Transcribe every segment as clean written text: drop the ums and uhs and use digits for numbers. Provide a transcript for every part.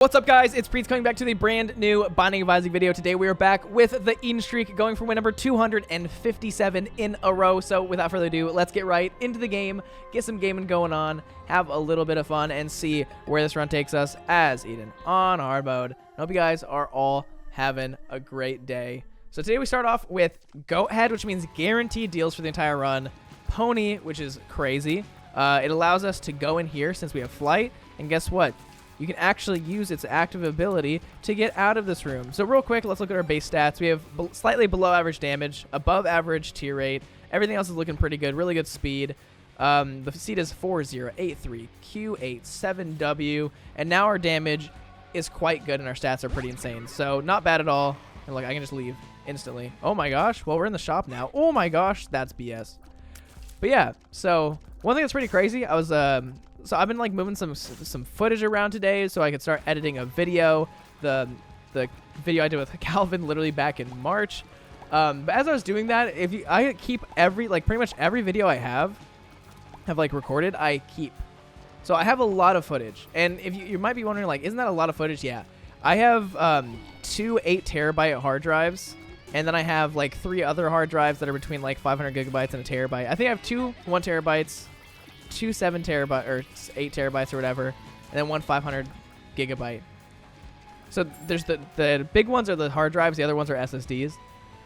What's up, guys? It's Priets coming back to the brand new Binding of Isaac video. Today we are back with the Eden streak, going for win number 257 in a row. So without further ado, let's get right into the game, get some gaming going on, have a little bit of fun, and see where this run takes us as Eden on hard mode. I hope you guys are all having a great day. So today we start off with Goat Head, which means guaranteed deals for the entire run. Pony, which is crazy. It allows us to go in here since we have flight, and guess what? You can actually use its active ability to get out of this room. So real quick, let's look at our base stats. We have slightly below average damage, above average tier rate. Everything else is looking pretty good. Really good speed. The seed is 4083 Q87W, and now our damage is quite good, and our stats are pretty insane. So not bad at all. And look, I can just leave instantly. Oh my gosh. Well, we're in the shop now. Oh my gosh, that's BS. But yeah, so one thing that's pretty crazy, so I've been like moving some footage around today so I could start editing a video. The video I did with Calvin literally back in March. But as I was doing that, I keep pretty much every video I have like recorded, I keep. So I have a lot of footage. And if you might be wondering, like, isn't that a lot of footage? Yeah. I have 2 8-terabyte hard drives. And then I have like 3 other hard drives that are between like 500 gigabytes and a terabyte. I think I have 2 1 terabytes, 2 7 terabyte or 8 terabytes or whatever, and then 1 500 gigabyte. So there's the big ones are the hard drives, the other ones are SSDs.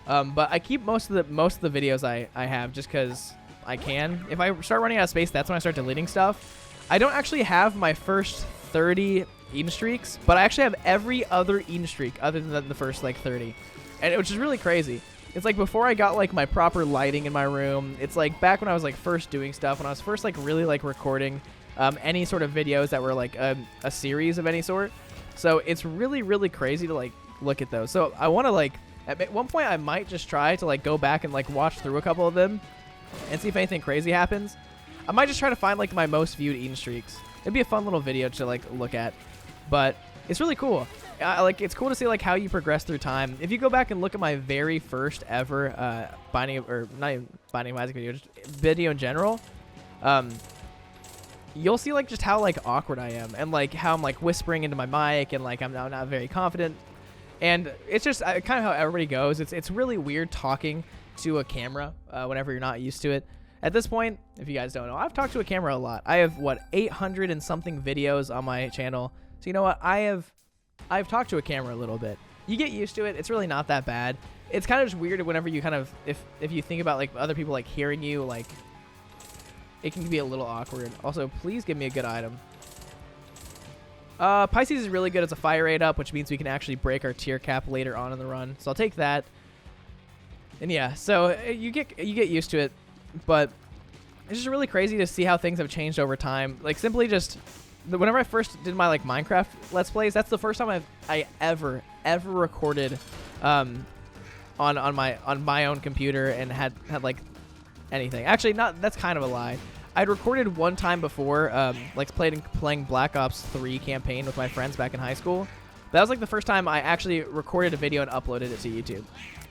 But I keep most of the videos I have just because I can. If I start running out of space, that's when I start deleting stuff. I don't actually have my first 30 Eden streaks, but I actually have every other Eden streak other than the first like 30, and which is really crazy. It's like before I got like my proper lighting in my room. It's like back when I was like first doing stuff, when I was first like really like recording any sort of videos that were like a series of any sort. So it's really crazy to like look at those. So I want to like at one point I might just try to like go back and like watch through a couple of them and see if anything crazy happens. I might just try to find like my most viewed Eden streaks. It'd be a fun little video to like look at, but it's really cool. It's cool to see like how you progress through time. If you go back and look at my very first ever Binding of Isaac video, just video in general, you'll see like just how like awkward I am, and like how I'm like whispering into my mic, and like I'm not very confident. And it's just kind of how everybody goes. It's really weird talking to a camera whenever you're not used to it. At this point, if you guys don't know, I've talked to a camera a lot. I have 800 and something videos on my channel. So you know what, I've talked to a camera a little bit. You get used to it. It's really not that bad. It's kind of just weird whenever you kind of, if you think about like other people like hearing you, like it can be a little awkward. Also, please give me a good item. Pisces is really good. It's a fire rate up, which means we can actually break our tier cap later on in the run. So I'll take that. And yeah, so you get used to it, but it's just really crazy to see how things have changed over time. Like simply just whenever I first did my like Minecraft Let's Plays, that's the first time I ever recorded on my own computer and had like anything. Actually, not, that's kind of a lie. I'd recorded one time before, like playing Black Ops 3 campaign with my friends back in high school. That was like the first time I actually recorded a video and uploaded it to YouTube.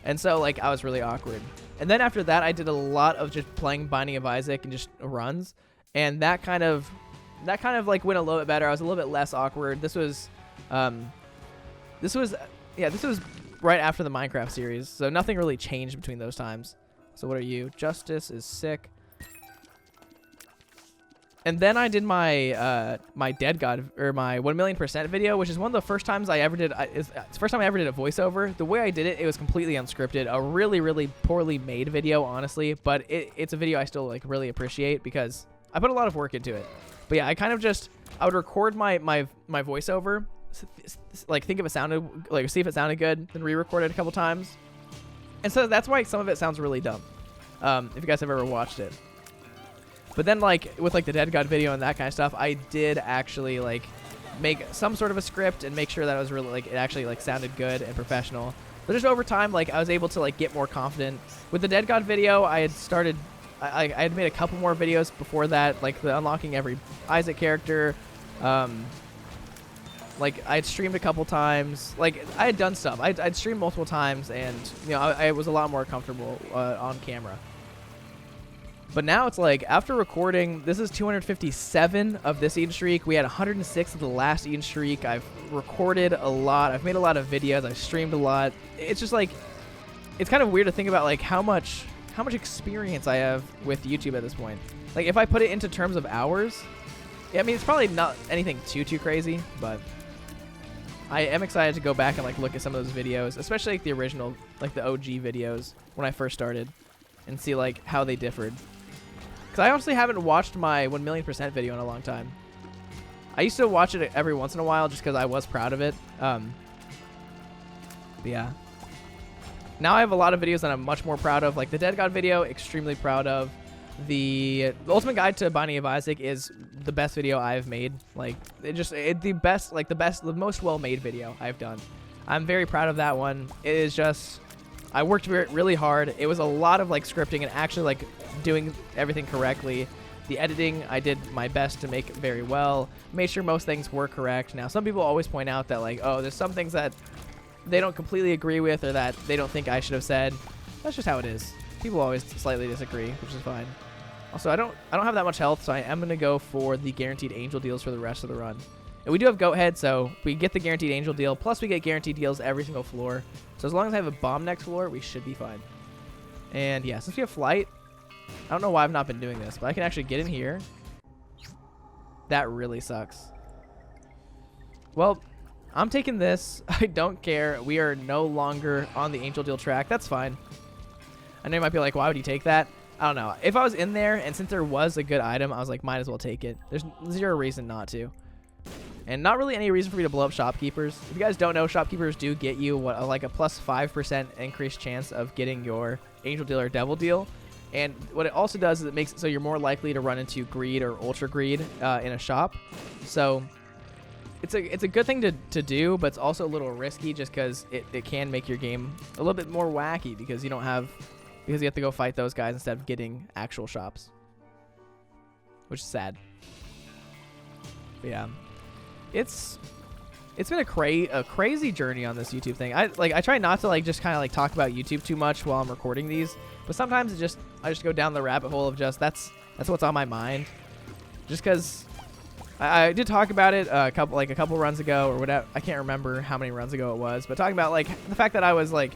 And so like I was really awkward. And then after that, I did a lot of just playing Binding of Isaac and just runs, and that kind of like went a little bit better. I was a little bit less awkward. This was right after the Minecraft series, so nothing really changed between those times. So what are you? Justice is sick. And then I did my my Dead God, or my 1,000,000% video, which is one of the first times I ever did. It's the first time I ever did a voiceover. The way I did it, it was completely unscripted. A really poorly made video, honestly, but it's a video I still like really appreciate because I put a lot of work into it. But yeah, I would record my voiceover, like think if it sounded, like see if it sounded good, then re-record it a couple times. And so that's why some of it sounds really dumb, if you guys have ever watched it. But then like with like the Dead God video and that kind of stuff, I did actually like make some sort of a script and make sure that it was really like it actually like sounded good and professional. But just over time, like I was able to like get more confident. With the Dead God video, I had made a couple more videos before that, like the unlocking every Isaac character. Like I'd streamed a couple times. Like I had done stuff. I'd streamed multiple times, and you know I was a lot more comfortable on camera. But now it's like, after recording, this is 257 of this Eden streak. We had 106 of the last Eden streak. I've recorded a lot. I've made a lot of videos. I've streamed a lot. It's just like, it's kind of weird to think about like how much experience I have with YouTube at this point. Like if I put it into terms of hours, I mean, it's probably not anything too crazy, but I am excited to go back and like look at some of those videos, especially like the original, like the OG videos when I first started, and see like how they differed. Because I honestly haven't watched my 1,000,000% video in a long time. I used to watch it every once in a while just because I was proud of it. But yeah. Now I have a lot of videos that I'm much more proud of. Like the Dead God video, extremely proud of. The Ultimate Guide to Binding of Isaac is the best video I've made. Like the most well-made video I've done. I'm very proud of that one. It is just, I worked really hard. It was a lot of like scripting and actually like doing everything correctly. The editing, I did my best to make very well. Made sure most things were correct. Now, some people always point out that like, oh, there's some things that they don't completely agree with or that they don't think I should have said. That's just how it is. People always slightly disagree, which is fine. Also, I don't have that much health, so I am going to go for the guaranteed angel deals for the rest of the run. And we do have Goat Head, so we get the guaranteed angel deal, plus we get guaranteed deals every single floor. So as long as I have a bomb next floor, we should be fine. And yeah, since we have flight, I don't know why I've not been doing this, but I can actually get in here. That really sucks. Well, I'm taking this. I don't care. We are no longer on the angel deal track. That's fine. I know you might be like, why would you take that? I don't know. If I was in there, and since there was a good item, I was like, might as well take it. There's zero reason not to. And not really any reason for me to blow up shopkeepers. If you guys don't know, shopkeepers do get you like a plus 5% increased chance of getting your angel deal or devil deal. And what it also does is it makes it so you're more likely to run into greed or ultra greed in a shop. So it's a good thing to do, but it's also a little risky just because it can make your game a little bit more wacky because you have to go fight those guys instead of getting actual shops, which is sad. But yeah, it's been a crazy journey on this YouTube thing. I try not to like just kind of like talk about YouTube too much while I'm recording these, but sometimes I just go down the rabbit hole of just that's what's on my mind. Just because I did talk about it a couple runs ago or whatever. I can't remember how many runs ago it was, but talking about like the fact that I was like,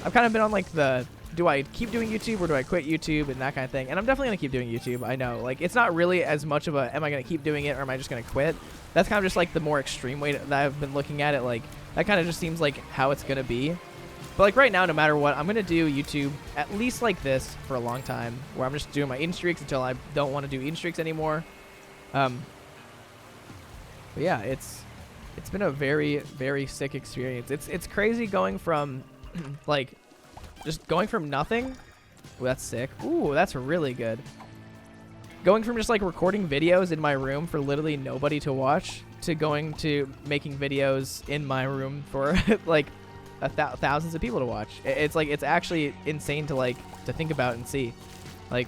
I've kind of been on like the, do I keep doing YouTube or do I quit YouTube and that kind of thing? And I'm definitely going to keep doing YouTube. I know. Like, it's not really as much of a, am I going to keep doing it or am I just going to quit? That's kind of just like the more extreme way that I've been looking at it. Like, that kind of just seems like how it's going to be. But like right now, no matter what, I'm going to do YouTube at least like this for a long time where I'm just doing my Eden streaks until I don't want to do Eden streaks anymore. But yeah, it's been a very, very sick experience. It's crazy going from like, just going from nothing. Ooh, that's sick. Ooh, that's really good. Going from just like recording videos in my room for literally nobody to watch to going to making videos in my room for like thousands of people to watch. It's actually insane to think about and see. Like,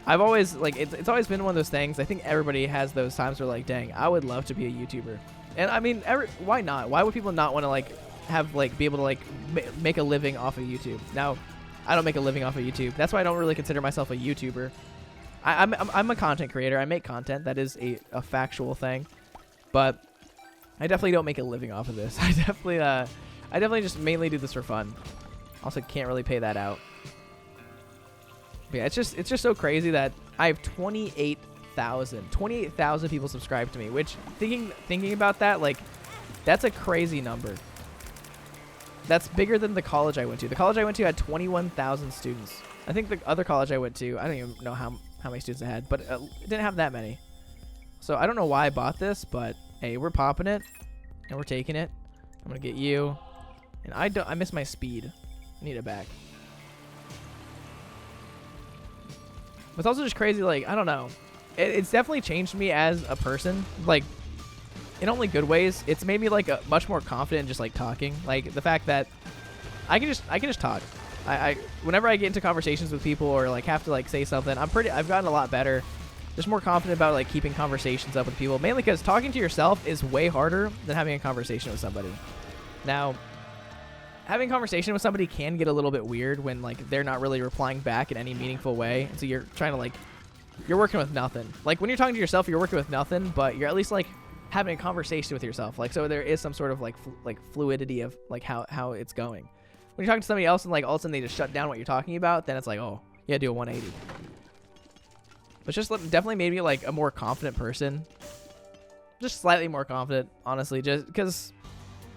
I've always like it's always been one of those things. I think everybody has those times where like, dang, I would love to be a YouTuber. And I mean, why not? Why would people not want to like be able to like make a living off of YouTube? Now, I don't make a living off of YouTube. That's why I don't really consider myself a YouTuber. I'm a content creator. I make content. That is a factual thing, but I definitely don't make a living off of this. I definitely just mainly do this for fun. Also, can't really pay that out. But yeah, it's just so crazy that I have 28,000 people subscribed to me. Which thinking about that, like, that's a crazy number. That's bigger than the college I went to. The college I went to had 21,000 students. I think the other college I went to, I don't even know how many students it had, but it didn't have that many. So I don't know why I bought this, but hey, we're popping it and we're taking it. I'm gonna get you, and I miss my speed. I need it back. But it's also just crazy. Like, I don't know. It's definitely changed me as a person. Like, in only good ways. It's made me like much more confident in just like talking. Like the fact that I can just talk. Whenever I get into conversations with people or like have to like say something, I've gotten a lot better. Just more confident about like keeping conversations up with people. Mainly because talking to yourself is way harder than having a conversation with somebody. Now, having a conversation with somebody can get a little bit weird when like they're not really replying back in any meaningful way. And so you're trying to like, you're working with nothing. Like when you're talking to yourself, you're working with nothing, but you're at least like having a conversation with yourself. Like, so there is some sort of like fluidity of like how it's going. When you're talking to somebody else and like all of a sudden they just shut down what you're talking about, then it's like, oh, you gotta do a 180. But just definitely made me like a more confident person. Just slightly more confident, honestly, just because,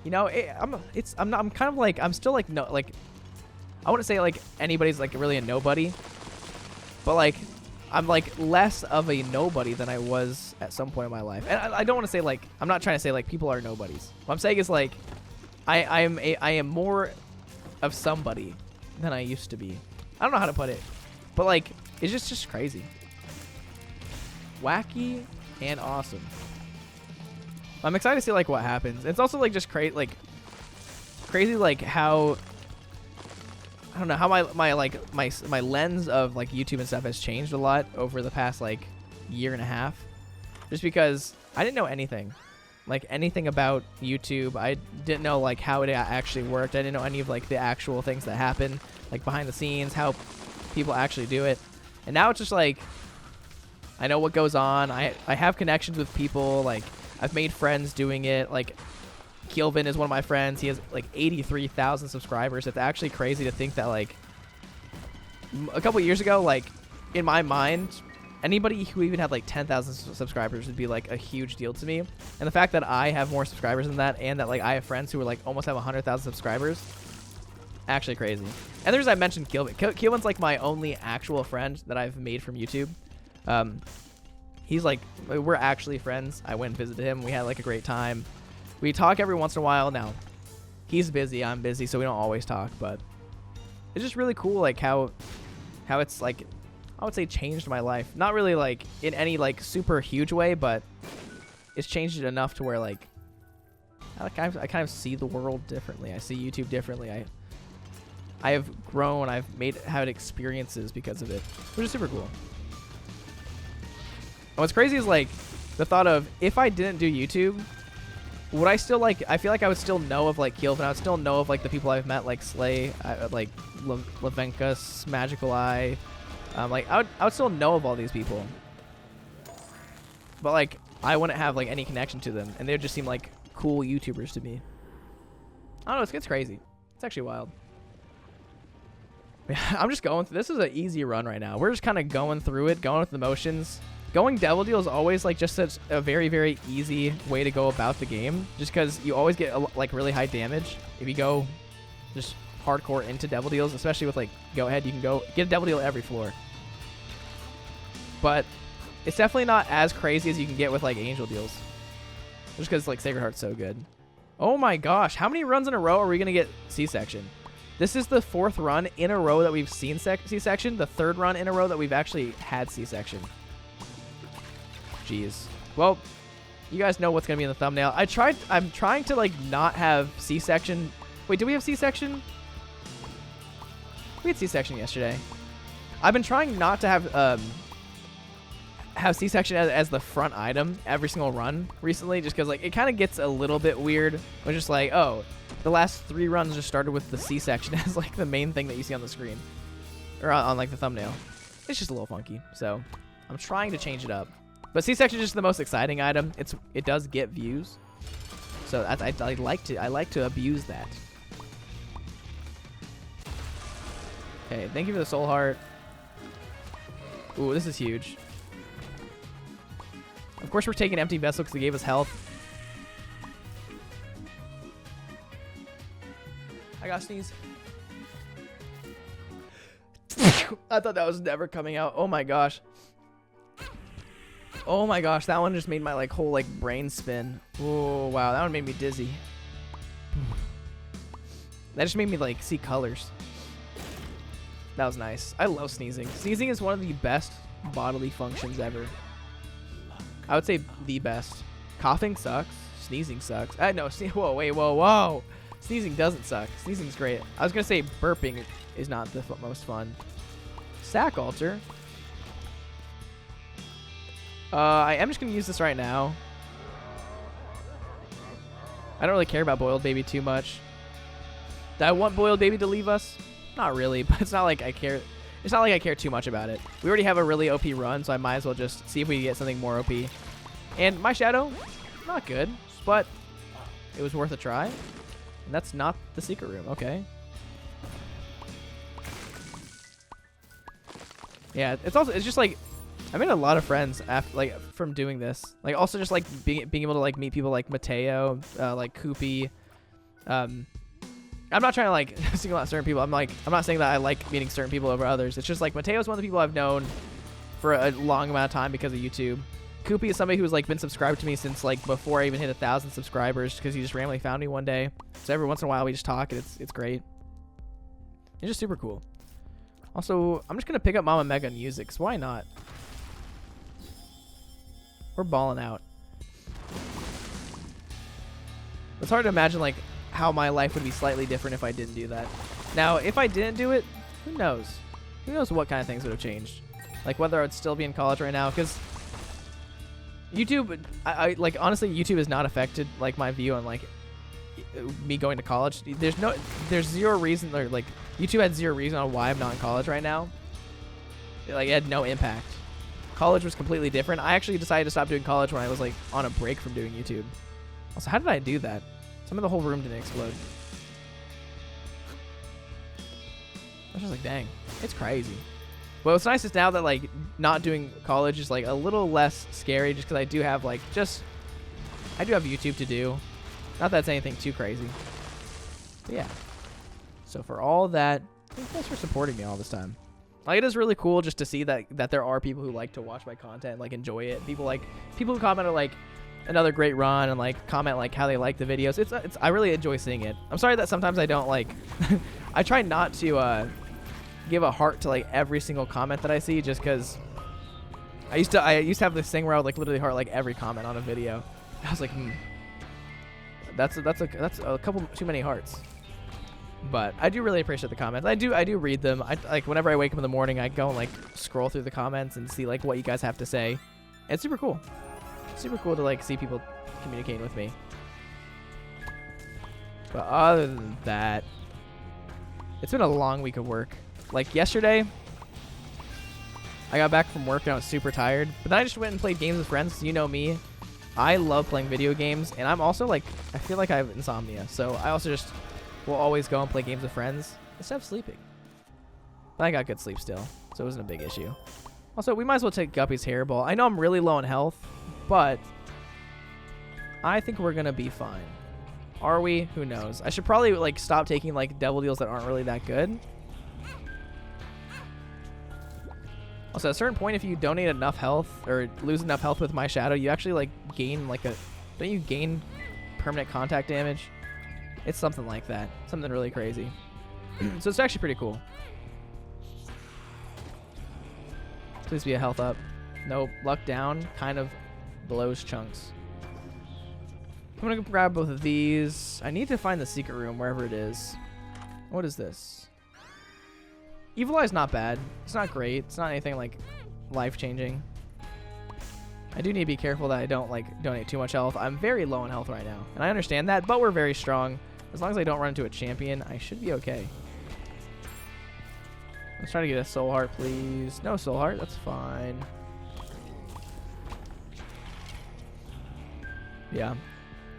you know, I'm kind of like, I'm still like, no, like, I wouldn't say like anybody's like really a nobody, but like, I'm like less of a nobody than I was at some point in my life. And I don't want to say like, I'm not trying to say like people are nobodies. What I'm saying is like, I am more of somebody than I used to be. I don't know how to put it, but like, it's just crazy. Wacky and awesome. I'm excited to see like what happens. It's also like just crazy like how, I don't know, how my lens of like YouTube and stuff has changed a lot over the past like year and a half, just because I didn't know anything about YouTube. I didn't know like how it actually worked. I didn't know any of like the actual things that happen like behind the scenes, how people actually do it. And now it's just like, I know what goes on. I have connections with people. Like, I've made friends doing it. Like, Keelvin is one of my friends. He has like 83,000 subscribers. It's actually crazy to think that like a couple years ago, like in my mind, anybody who even had like 10,000 subscribers would be like a huge deal to me. And the fact that I have more subscribers than that, and that like I have friends who are like almost have 100,000 subscribers, actually crazy. And there's, I mentioned Keelvin. Keelvin's like my only actual friend that I've made from YouTube. He's like, we're actually friends. I went and visited him. We had like a great time. We talk every once in a while. Now, he's busy, I'm busy, so we don't always talk, but it's just really cool like how it's like, I would say changed my life. Not really like in any like super huge way, but it's changed it enough to where like I kind of see the world differently. I see YouTube differently. I have grown. I've had experiences because of it, which is super cool. And what's crazy is like the thought of, if I didn't do YouTube, would I still like, I feel like I would still know of like Keelvin. I would still know of like the people I've met, like Slay, like Levenkus, Magical Eye. Like I would still know of all these people, but like I wouldn't have like any connection to them, and they would just seem like cool YouTubers to me. I don't know, it's crazy. It's actually wild. I'm just going through, this is an easy run right now. We're just kind of going through it, going with the motions. Going Devil Deal is always like just such a very, very easy way to go about the game, just because you always get like really high damage if you go just hardcore into Devil Deals, especially with like Go Ahead. You can go get a Devil Deal every floor, but it's definitely not as crazy as you can get with like Angel Deals, just because like Sacred Heart's so good. Oh my gosh, how many runs in a row are we gonna get C-section? This is the 4th run in a row that we've seen C-section, the 3rd run in a row that we've actually had C-section. Jeez. Well, you guys know what's gonna be in the thumbnail. I'm trying to like not have C-section. Wait, do we have C-section? We had C-section yesterday. I've been trying not to have C-section as the front item every single run recently, just because like it kind of gets a little bit weird. It's just like, oh, the last 3 runs just started with the C-section as like the main thing that you see on the screen, or on like the thumbnail. It's just a little funky, so I'm trying to change it up. But C-section is just the most exciting item. It does get views, so I like to abuse that. Okay, thank you for the soul heart. Ooh, this is huge. Of course, we're taking empty vessel because they gave us health. I gotta sneeze. I thought that was never coming out. Oh my gosh. Oh my gosh, that one just made my like whole like brain spin. Oh wow, that one made me dizzy. That just made me like see colors. That was nice. I love sneezing. Sneezing is one of the best bodily functions ever. I would say the best. Coughing sucks. Sneezing sucks. No, whoa, wait, whoa. Sneezing doesn't suck. Sneezing's great. I was gonna say burping is not the most fun. Sack altar. I am just going to use this right now. I don't really care about Boiled Baby too much. Do I want Boiled Baby to leave us? Not really, but it's not like I care. It's not like I care too much about it. We already have a really OP run, so I might as well just see if we can get something more OP. And my Shadow, not good, but it was worth a try. And that's not the secret room. Okay. Yeah, it's just like I made a lot of friends after from doing this. Like also just like being able to like meet people like Mateo, like Koopy. I'm not trying to like single out certain people. I'm not saying that I like meeting certain people over others. It's just like Mateo's one of the people I've known for a long amount of time because of YouTube. Koopy is somebody who's like been subscribed to me since like before I even hit 1,000 subscribers because he just randomly found me one day. So every once in a while we just talk and it's great. It's just super cool. Also, I'm just gonna pick up Mama Mega and use it, 'cause why not? We're balling out. It's hard to imagine like how my life would be slightly different if I didn't do that. Now, if I didn't do it, who knows? Who knows what kind of things would have changed? Like whether I'd still be in college right now, because YouTube, I like honestly, YouTube has not affected like my view on like me going to college. There's zero reason, or like YouTube had zero reason on why I'm not in college right now. Like it had no impact. College was completely different. I actually decided to stop doing college when I was like on a break from doing YouTube. Also, how did I do that? Some of the whole room didn't explode. I was just like, dang, it's crazy. But what's nice is now that like not doing college is like a little less scary, just because I do have like I do have YouTube to do. Not that it's anything too crazy. But yeah. So for all that, thanks for supporting me all this time. Like it is really cool just to see that there are people who like to watch my content, like enjoy it. People who comment on like another great run and like comment like how they like the videos. It's I really enjoy seeing it. I'm sorry that sometimes I don't like I try not to give a heart to like every single comment that I see, just because I used to have this thing where I would like literally heart like every comment on a video. I was like, that's a couple too many hearts. But I do really appreciate the comments. I do read them. I like whenever I wake up in the morning, I go and like scroll through the comments and see like what you guys have to say. And it's super cool. Super cool to like see people communicating with me. But other than that, it's been a long week of work. Like yesterday, I got back from work and I was super tired. But then I just went and played games with friends. You know me. I love playing video games, and I'm also like, I feel like I have insomnia. So I also just will always go and play games with friends instead of sleeping. But I got good sleep still, so it wasn't a big issue. Also, we might as well take Guppy's hairball. I know I'm really low on health, but I think we're gonna be fine. Are we? Who knows? I should probably like stop taking like devil deals that aren't really that good. Also, at a certain point, if you donate enough health or lose enough health with my shadow, you actually like gain like don't you gain permanent contact damage? It's something like that. Something really crazy. So it's actually pretty cool. Please be a health up. Nope. Luck down. Kind of blows chunks. I'm going to grab both of these. I need to find the secret room wherever it is. What is this? Evil Eye's not bad. It's not great. It's not anything like life-changing. I do need to be careful that I don't like donate too much health. I'm very low on health right now, and I understand that, but we're very strong. As long as I don't run into a champion, I should be okay. Let's try to get a soul heart, please. No soul heart, that's fine. Yeah.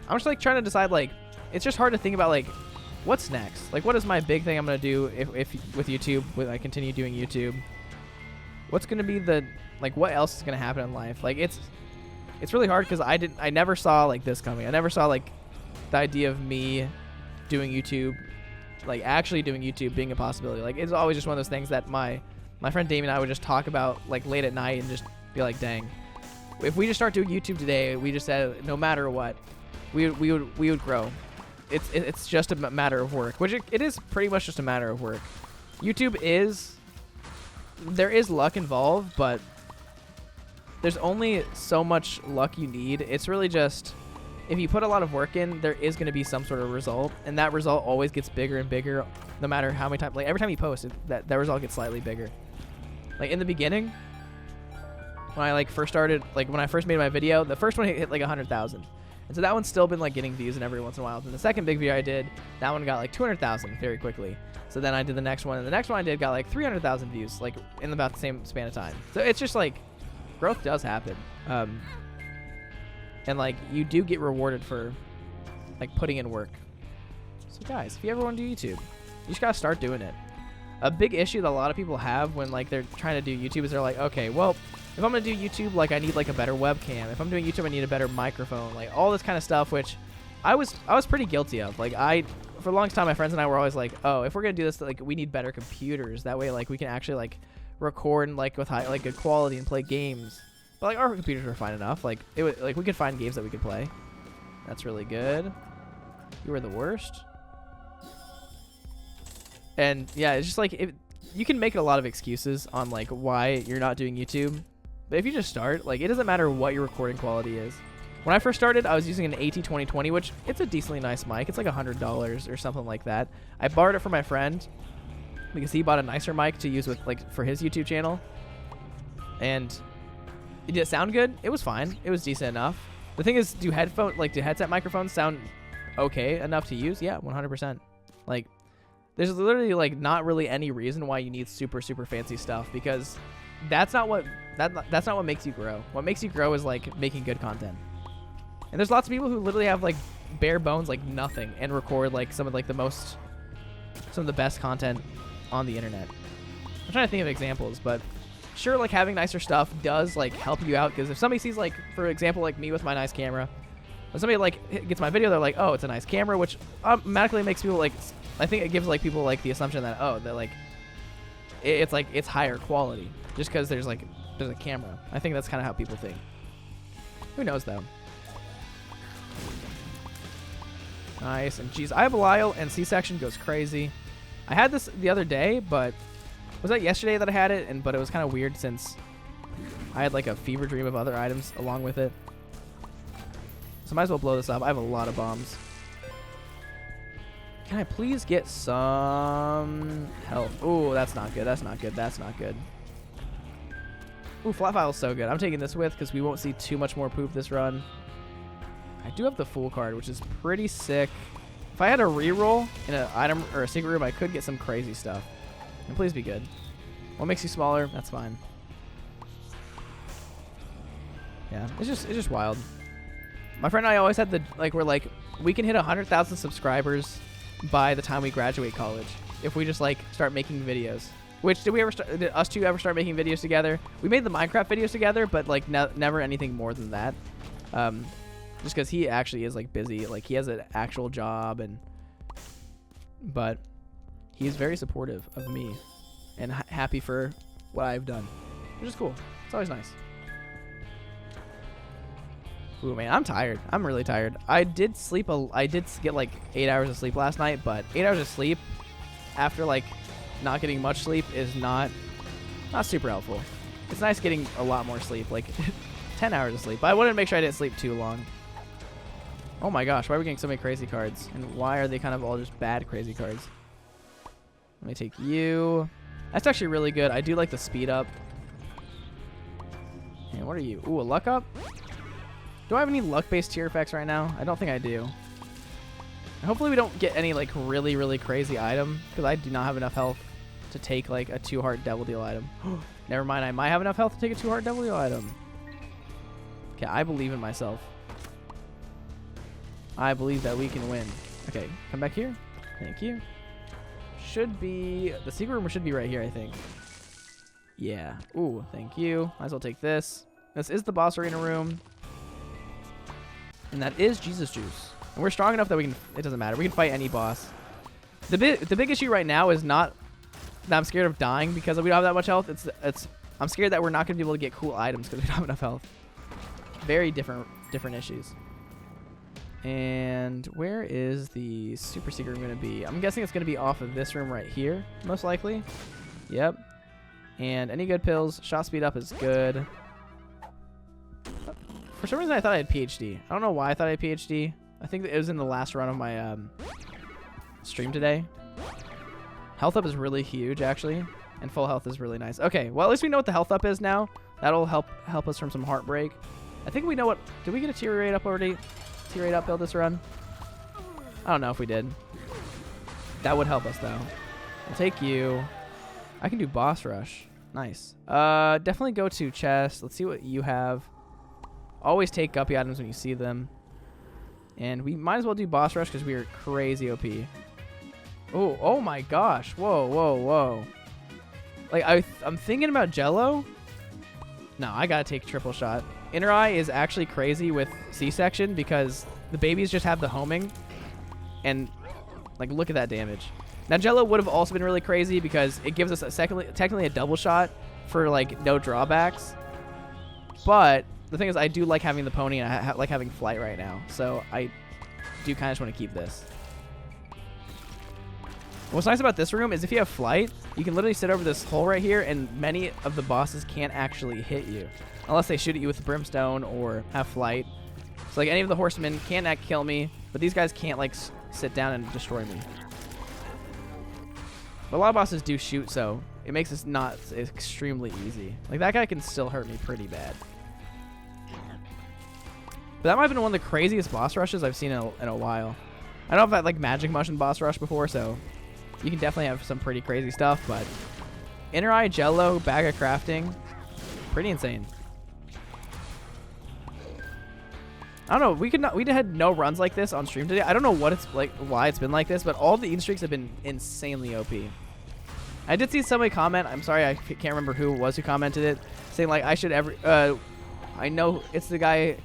I'm just like trying to decide, like, it's just hard to think about like what's next. Like, what is my big thing I'm gonna do if with YouTube, when I continue doing YouTube? What's gonna be the like what else is gonna happen in life? Like it's really hard because I never saw like this coming. I never saw like the idea of me doing YouTube, like actually doing YouTube being a possibility. Like it's always just one of those things that my friend Damien and I would just talk about like late at night and just be like, dang, if we just start doing YouTube today, we just said no matter what, we would grow. It's just a matter of work, which it is pretty much just a matter of work. YouTube there is luck involved, but there's only so much luck you need. It's really just, if you put a lot of work in, there is going to be some sort of result, and that result always gets bigger and bigger, no matter how many times. Like every time you post, that result gets slightly bigger. Like in the beginning, when I like first started, like when I first made my video, the first one hit like 100,000, and And so that one's still been like getting views and every once in a while. Then the second big video I did, that one got like 200,000 very quickly. So then I did the next one, and the next one I did got like 300,000 views, like in about the same span of time. So it's just like growth does happen. And like you do get rewarded for like putting in work. So guys, if you ever want to do YouTube, you just gotta start doing it. A big issue that a lot of people have when like they're trying to do YouTube is they're like, okay, well, if I'm gonna do YouTube, like I need like a better webcam. If I'm doing YouTube, I need a better microphone, like all this kind of stuff, which I was pretty guilty of. Like for a long time, my friends and I were always like, oh, if we're gonna do this, like we need better computers. That way, like we can actually like record and like with high, like good quality and play games. But like our computers were fine enough. Like it was like we could find games that we could play. That's really good. You were the worst. And yeah, it's just like you can make a lot of excuses on like why you're not doing YouTube. But if you just start, like it doesn't matter what your recording quality is. When I first started, I was using an AT2020, which it's a decently nice mic. It's like $100 or something like that. I borrowed it from my friend because he bought a nicer mic to use with like for his YouTube channel. And did it sound good? It was fine. It was decent enough. The thing is, do headset microphones sound okay enough to use? Yeah, 100%. Like, there's literally like not really any reason why you need super fancy stuff, because that's not what makes you grow. What makes you grow is like making good content. And there's lots of people who literally have like bare bones, like nothing, and record like some of the best content on the internet. I'm trying to think of examples, but sure, like having nicer stuff does like help you out, because if somebody sees like, for example, like me with my nice camera, when somebody like gets my video, they're like, oh, it's a nice camera, which automatically makes people like, I think it gives like people like the assumption that, oh, that like it's higher quality just because there's a camera. I think that's kind of how people think. Who knows though? Nice. And geez, I have Lyle and C-section goes crazy. I had this the other day, but was that yesterday that I had it? But it was kind of weird since I had like a fever dream of other items along with it. So might as well blow this up. I have a lot of bombs. Can I please get some health? Oh, that's not good. That's not good. That's not good. Ooh, flat file's so good. I'm taking this with because we won't see too much more poop this run. I do have the Fool card, which is pretty sick. If I had a reroll in an item or a secret room, I could get some crazy stuff. And please be good. What makes you smaller? That's fine. Yeah, it's just wild. My friend and I always had we can hit 100,000 subscribers by the time we graduate college if we just like start making videos. Which did us two ever start making videos together? We made the Minecraft videos together, but like never anything more than that. Just because he actually is like busy, like he has an actual job, but he's very supportive of me and happy for what I've done, which is cool. It's always nice. Ooh, man, I'm tired. I'm really tired. I did get like 8 hours of sleep last night, but 8 hours of sleep after like not getting much sleep is not super helpful. It's nice getting a lot more sleep, like 10 hours of sleep. But I wanted to make sure I didn't sleep too long. Oh my gosh, why are we getting so many crazy cards? And why are they kind of all just bad crazy cards? Let me take you. That's actually really good. I do like the speed up. And what are you? Ooh, a luck up? Do I have any luck-based tier effects right now? I don't think I do. And hopefully we don't get any like really crazy item, because I do not have enough health to take like a 2-heart devil deal item. Never mind, I might have enough health to take a 2-heart devil deal item. Okay, I believe in myself. I believe that we can win. Okay, come back here. Thank you. Should be the secret room should be right here, I think. Yeah. Ooh, thank you. Might as well take this. This is the boss arena room. And that is Jesus Juice. And we're strong enough that we can, it doesn't matter. We can fight any boss. The big issue right now is not that I'm scared of dying because we don't have that much health. I'm scared that we're not going to be able to get cool items because we don't have enough health. Very different issues. And where is the super secret room going to be? I'm guessing it's going to be off of this room right here, most likely. Yep. And any good pills? Shot speed up is good. For some reason, I thought I had PhD. I don't know why I thought I had PhD. I think it was in the last run of my stream today. Health up is really huge, actually. And full health is really nice. Okay, well, at least we know what the health up is now. That'll help us from some heartbreak. I think we know what... Did we get a tier rate up already? Tier 8 uphill this run? I don't know if we did. That would help us, though. I'll take you. I can do boss rush. Nice. Definitely go to chest. Let's see what you have. Always take guppy items when you see them. And we might as well do boss rush because we are crazy OP. Oh my gosh. Whoa, whoa, whoa. Like, I'm thinking about Jello. No, I gotta take triple shot. Inner Eye is actually crazy with C-section because the babies just have the homing. And, like, look at that damage. Now, Jello would have also been really crazy because it gives us technically a double shot for, like, no drawbacks. But the thing is, I do like having the pony and I like having flight right now. So I do kind of just want to keep this. What's nice about this room is if you have flight, you can literally sit over this hole right here and many of the bosses can't actually hit you. Unless they shoot at you with brimstone or have flight. So like any of the horsemen can't kill me, but these guys can't like sit down and destroy me. But a lot of bosses do shoot, so it makes this not extremely easy. Like that guy can still hurt me pretty bad. But that might have been one of the craziest boss rushes I've seen in a while. I don't know if I've like Magic Mushroom boss rush before, so you can definitely have some pretty crazy stuff, but Inner Eye, Jello, Bag of Crafting, pretty insane. I don't know. We had no runs like this on stream today. I don't know what it's like, why it's been like this, but all the Eden streaks have been insanely OP. I did see somebody comment. I'm sorry, I can't remember who it was who commented it, saying like I should I know it's the guy.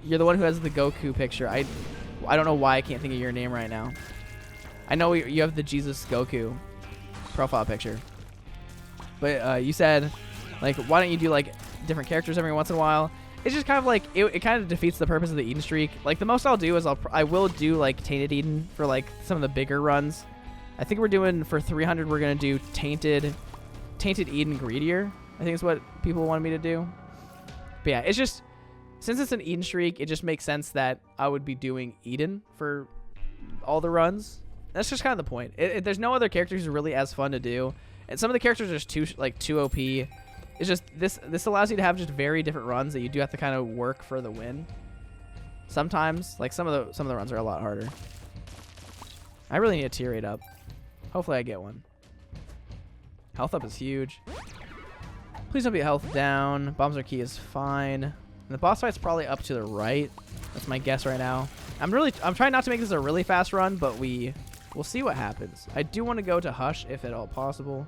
You're the one who has the Goku picture. I don't know why I can't think of your name right now. I know you have the Jesus Goku profile picture. But you said, like, why don't you do, like, different characters every once in a while? It's just kind of like, it kind of defeats the purpose of the Eden streak. Like, the most I'll do is I will do, like, Tainted Eden for, like, some of the bigger runs. I think we're doing, for 300, we're going to do Tainted Eden Greedier. I think is what people wanted me to do. But yeah, it's just, since it's an Eden streak, it just makes sense that I would be doing Eden for all the runs. That's just kind of the point. There's no other characters really as fun to do, and some of the characters are just too OP. It's just this allows you to have just very different runs that you do have to kind of work for the win. Sometimes, like some of the runs are a lot harder. I really need a tier 8 up. Hopefully I get one. Health up is huge. Please don't be health down. Bombs are key is fine. And the boss fight's probably up to the right. That's my guess right now. I'm trying not to make this a really fast run, but we'll see what happens. I do want to go to Hush if at all possible.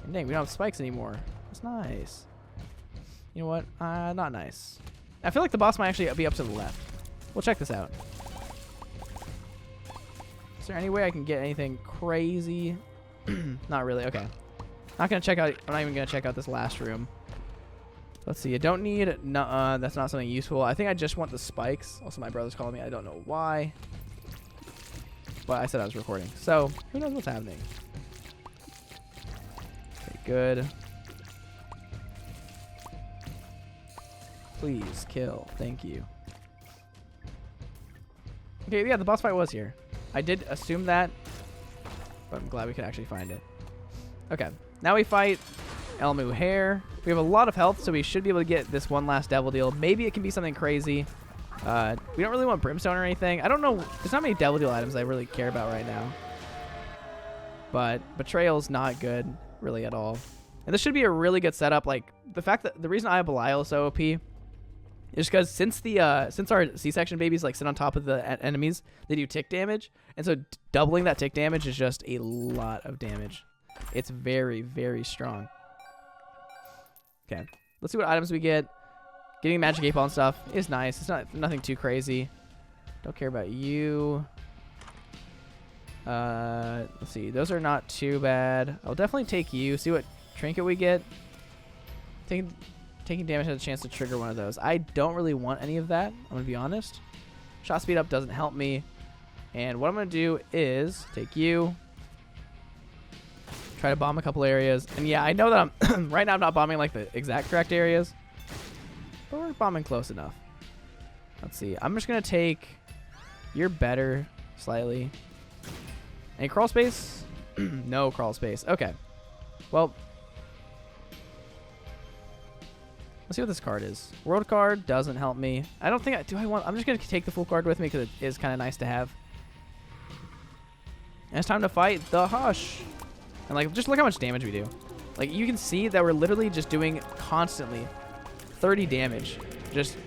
And dang, we don't have spikes anymore. That's nice. You know what? Not nice. I feel like the boss might actually be up to the left. We'll check this out. Is there any way I can get anything crazy? Not really. Okay. I'm not even gonna check out this last room. Let's see. I don't need. That's not something useful. I think I just want the spikes. Also, my brother's calling me. I don't know why. But I said I was recording. So who knows what's happening? Okay, good. Please kill. Thank you. Okay, yeah, the boss fight was here. I did assume that, but I'm glad we could actually find it. Okay, now we fight Elmu Hair. We have a lot of health, so we should be able to get this one last devil deal. Maybe it can be something crazy. We don't really want brimstone or anything. I don't know. There's not many devil deal items I really care about right now. But betrayal's not good really at all. And this should be a really good setup. Like the fact that the reason I have Belial is so OP is because since our C-section babies like sit on top of the enemies, they do tick damage, and so doubling that tick damage is just a lot of damage. It's very, very strong. Okay, let's see what items we get. Getting magic 8 ball and stuff is nice. It's nothing too crazy. Don't care about you. Let's see. Those are not too bad. I'll definitely take you. See what trinket we get. Taking damage has a chance to trigger one of those. I don't really want any of that. I'm going to be honest. Shot speed up doesn't help me. And what I'm going to do is take you. Try to bomb a couple areas. And yeah, I know that I'm right now I'm not bombing like the exact correct areas. But we're bombing close enough. Let's see. I'm just going to take... You're better slightly. Any crawl space? No crawl space. Okay. Well... Let's see what this card is. World card doesn't help me. I don't think I'm just going to take the full card with me because it is kind of nice to have. And it's time to fight the Hush. And like, just look how much damage we do. Like, you can see that we're literally just doing constantly 30 damage. Just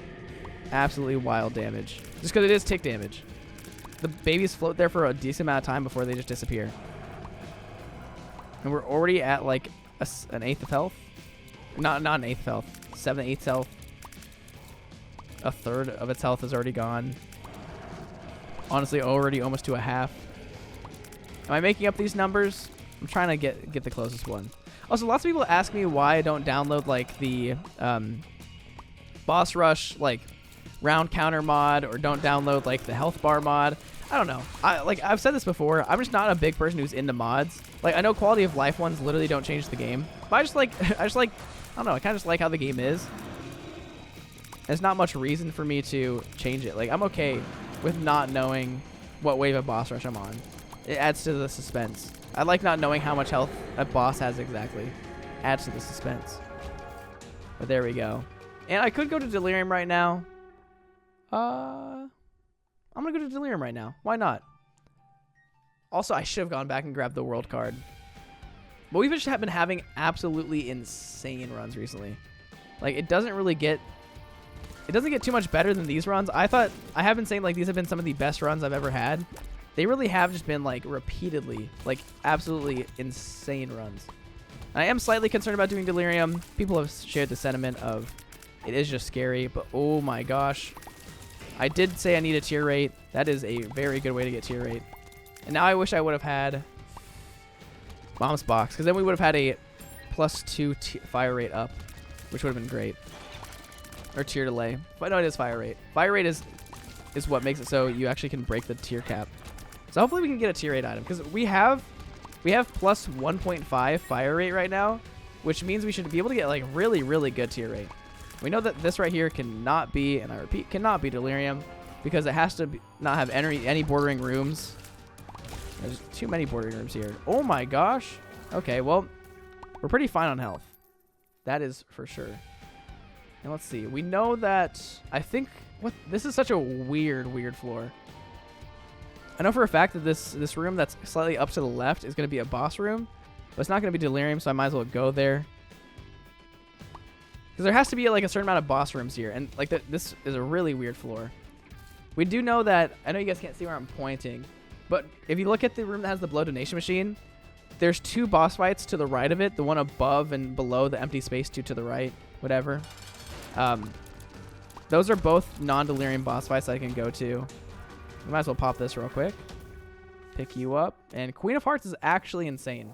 absolutely wild damage. Just because it is tick damage. The babies float there for a decent amount of time before they just disappear. And we're already at like an eighth of health. Not an eighth of health. 7/8 health. A third of its health is already gone. Honestly, already almost to a half. Am I making up these numbers? I'm trying to get the closest one. Also, lots of people ask me why I don't download like the boss rush like round counter mod, or don't download like the health bar mod. I don't know. I've said this before. I'm just not a big person who's into mods. Like, I know quality of life ones literally don't change the game, but I just like I don't know. I kind of just like how the game is. There's not much reason for me to change it. Like, I'm okay with not knowing what wave of boss rush I'm on. It adds to the suspense. I like not knowing how much health a boss has exactly. Adds to the suspense. But there we go. And I could go to Delirium right now. I'm going to go to Delirium right now. Why not? Also, I should have gone back and grabbed the world card. But we've just been having absolutely insane runs recently. Like, it doesn't get too much better than these runs. I have been saying like these have been some of the best runs I've ever had. They really have just been like repeatedly like absolutely insane runs. And I am slightly concerned about doing Delirium. People have shared the sentiment of it is just scary, but oh my gosh. I did say I need a tier rate. That is a very good way to get tier rate. And now I wish I would have had Mom's Box, because then we would have had a +2 fire rate up, which would have been great. Or tier delay. But no, it is fire rate. Fire rate is what makes it so you actually can break the tier cap. So hopefully we can get a tier 8 item, because we have +1.5 fire rate right now, which means we should be able to get like really, really good tier rate. We know that this right here cannot be, and I repeat, cannot be Delirium, because it has to not have any bordering rooms. There's too many bordering rooms here. Oh my gosh. Okay, well, we're pretty fine on health. That is for sure. And let's see. We know that, I think, this is such a weird floor. I know for a fact that this room that's slightly up to the left is going to be a boss room, but it's not going to be Delirium, so I might as well go there. Because there has to be like a certain amount of boss rooms here, and like this is a really weird floor. We do know that, I know you guys can't see where I'm pointing, but if you look at the room that has the blow donation machine, there's 2 boss fights to the right of it, the one above and below the empty space, 2 to the right, whatever. Those are both non-Delirium boss fights I can go to. We might as well pop this real quick. Pick you up. And Queen of Hearts is actually insane.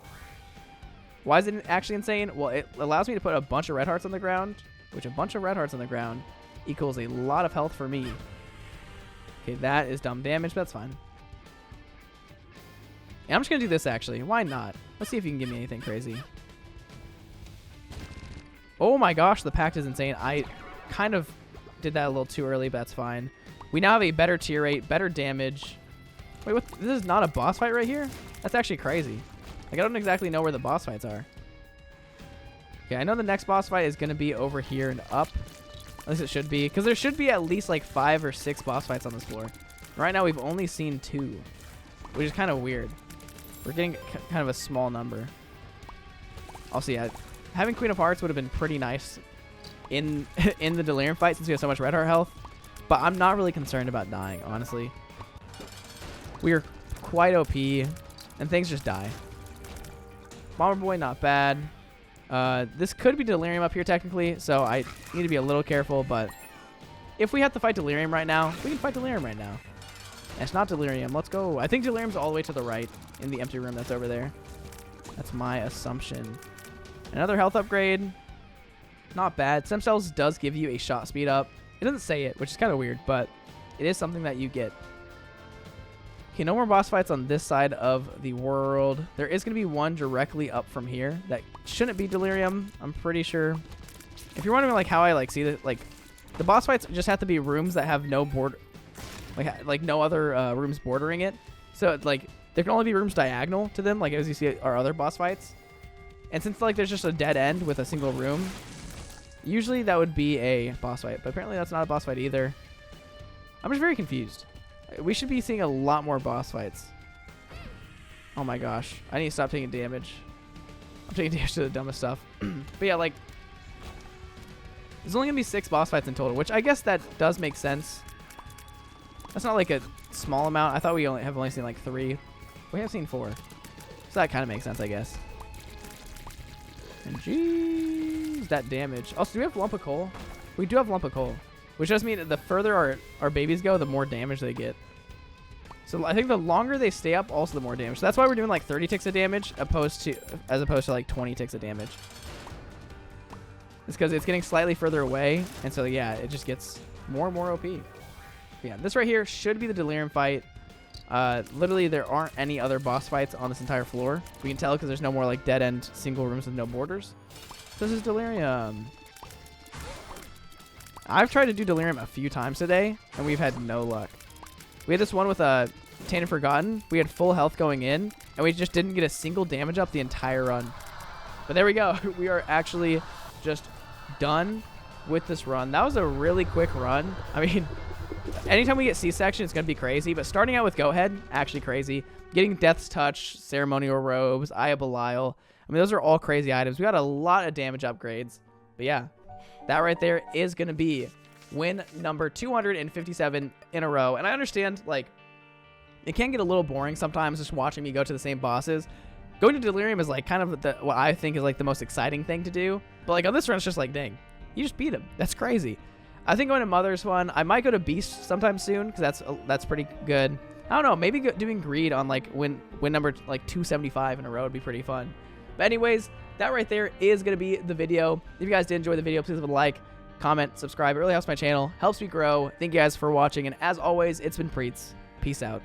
Why is it actually insane? Well, it allows me to put a bunch of red hearts on the ground, which a bunch of red hearts on the ground equals a lot of health for me. Okay, that is dumb damage, but that's fine. And I'm just going to do this, actually. Why not? Let's see if you can give me anything crazy. Oh my gosh, the pact is insane. I kind of did that a little too early, but that's fine. We now have a better tier rate, better damage. Wait, what? This is not a boss fight right here? That's actually crazy. Like, I don't exactly know where the boss fights are. Okay, I know the next boss fight is going to be over here and up. At least it should be. Because there should be at least like 5 or 6 boss fights on this floor. Right now, we've only seen 2. Which is kind of weird. We're getting kind of a small number. Also, yeah, having Queen of Hearts would have been pretty nice in the Delirium fight since we have so much red heart health. But I'm not really concerned about dying, honestly. We are quite OP, and things just die. Bomber Boy, not bad. This could be Delirium up here, technically, so I need to be a little careful, but if we have to fight Delirium right now, we can fight Delirium right now. And it's not Delirium. Let's go. I think Delirium's all the way to the right in the empty room that's over there. That's my assumption. Another health upgrade. Not bad. Stem Cells does give you a shot speed up. It doesn't say it, which is kind of weird, but it is something that you get. Okay, no more boss fights on this side of the world. There is going to be one directly up from here. That shouldn't be Delirium, I'm pretty sure. If you're wondering like how I like see that, like the boss fights just have to be rooms that have no border, like no other rooms bordering it. So like there can only be rooms diagonal to them, like as you see our other boss fights. And since like there's just a dead end with a single room, Usually that would be a boss fight, but apparently that's not a boss fight either. I'm just very confused. We should be seeing a lot more boss fights. Oh my gosh. I need to stop taking damage. I'm taking damage to the dumbest stuff. But yeah, like, there's only going to be 6 boss fights in total, which I guess that does make sense. That's not like a small amount. I thought we have only seen like 3. We have seen 4. So that kind of makes sense, I guess. And jeez, that damage. Also, do we have Lump of Coal? We do have Lump of Coal, which does mean that the further our babies go, the more damage they get. So I think the longer they stay up, also the more damage. So that's why we're doing like 30 ticks of damage as opposed to like 20 ticks of damage. It's because it's getting slightly further away, and so yeah, it just gets more and more OP. Yeah, this right here should be the Delirium fight. Literally, there aren't any other boss fights on this entire floor. We can tell because there's no more like dead-end single rooms with no borders. This is Delirium. I've tried to do Delirium a few times today, and we've had no luck. We had this one with Tainted Forgotten. We had full health going in, and we just didn't get a single damage up the entire run. But there we go. We are actually just done with this run. That was a really quick run. I mean, anytime we get C-section, it's going to be crazy. But starting out with Go Ahead, actually crazy. Getting Death's Touch, Ceremonial Robes, Eye of Belial. I mean, those are all crazy items. We got a lot of damage upgrades. But yeah, that right there is going to be win number 257 in a row. And I understand, like, it can get a little boring sometimes just watching me go to the same bosses. Going to Delirium is, like, kind of what I think is, like, the most exciting thing to do. But, like, on this run, it's just like, dang, you just beat him. That's crazy. I think going to Mother's fun. I might go to Beast sometime soon because that's pretty good. I don't know. Maybe doing Greed on, like, win number, like, 275 in a row would be pretty fun. But anyways, that right there is going to be the video. If you guys did enjoy the video, please leave a like, comment, subscribe. It really helps my channel, helps me grow. Thank you guys for watching. And as always, it's been Priets. Peace out.